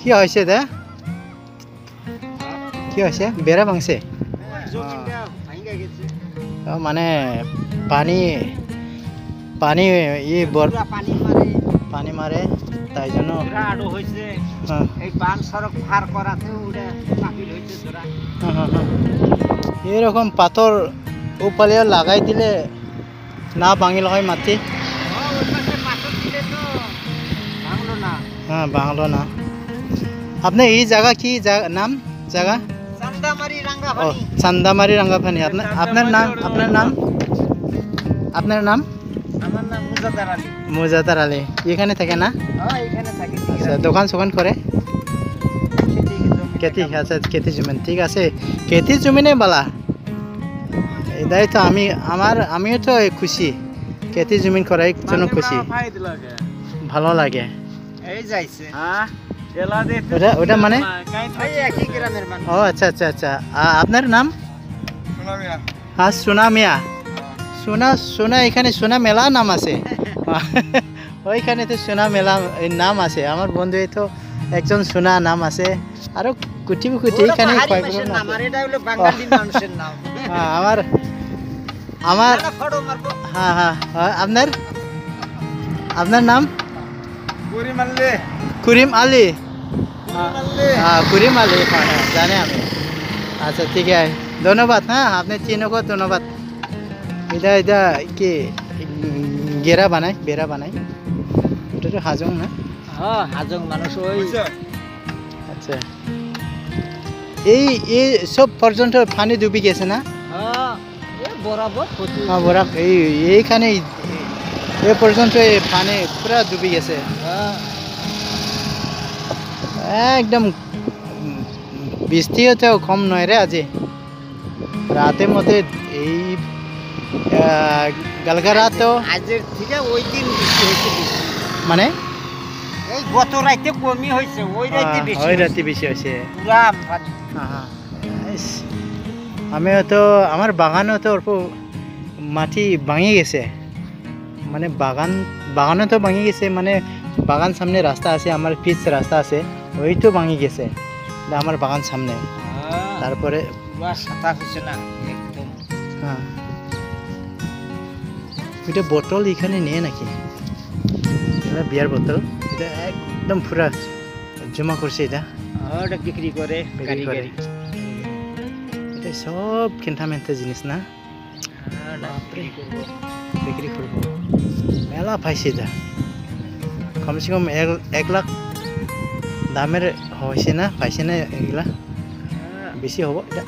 কি হৈছে দা কি হৈছে বেৰা ভাঙছে মানে পানী পানী ই বৰ পানী মাৰে তাই জন্য এরকম পাথর উপরে লাগাই দিলে না ভাঙিল হয় মাটি হ্যাঁ ভাঙলো না আপনি এই জায়গা কি নাম জায়গা চান্দামারি রাঙ্গাপানি আপনার নাম আপনার নাম মুজাদার আলী এখানে থাকে না আচ্ছা দোকান সোকান করে কেতি আচ্ছা কেতি জমিন ঠিক আছে কেতি জমিনে বালা এটাই তো আমিও তো খুশি কেতি জমিন করার জন্য খুশি ভালো লাগে ওটা মানে ও আচ্ছা আচ্ছা আচ্ছা আপনার নাম হ্যাঁ সোনা মিয়া সোনা এখানে সোনা মেলা নাম আছে ওইখানে তো সোনা মেলা নাম আছে আমার বন্ধু তো একজন সোনা নাম আছে আরো কুটি কুটি এখানে আমার হ্যাঁ হ্যাঁ আপনার নাম করিম আলী হ্যাঁ করিম আলী হ্যাঁ জানে আমি আচ্ছা ঠিক আছে ধন্যবাদ হ্যাঁ আপনি চিনকো ধন্যবাদ এটা কি বেড়া বানাই ওটা তো হাজং না হাজং মানুষ আচ্ছা এই সব পর্যন্ত পানি ডুবি গেছে না এইখানে এ পর্যন্ত পানি পুরা ডুবি গেছে একদম বৃষ্টিও তো কম নয় রে আজি রাতের মধ্যে এই গালগা রাত আজের থেকে ওই দিন বৃষ্টি হয়েছে মানে এই গত রাতে কমই হয়েছে ওই রাতে বেশি হয়েছে পুরা আমিও তো আমার বাগানও তো অল্প মাটি ভাঙি গেছে মানে বাগানও তো ভাঙি গেছে মানে বাগান সামনে রাস্তা আছে আমার পিচ রাস্তা আছে ওই তো ভাঙি গেছে আমার বাগান সামনে তারপরে সাঁতার হচ্ছে না একদম হ্যাঁ এটা বোতল এখানে নিয়ে নাকি এটা বিয়ার বোতল এটা একদম পুরা জমা করছে এটা বিক্রি করে এটা সব খেন্থা জিনিস না বিক্রি করবো মেলা পাইছে এটা কমসে কম 1 লাখ দামের হয়েছে না পাইছে না এগুলা বেশি হব এটা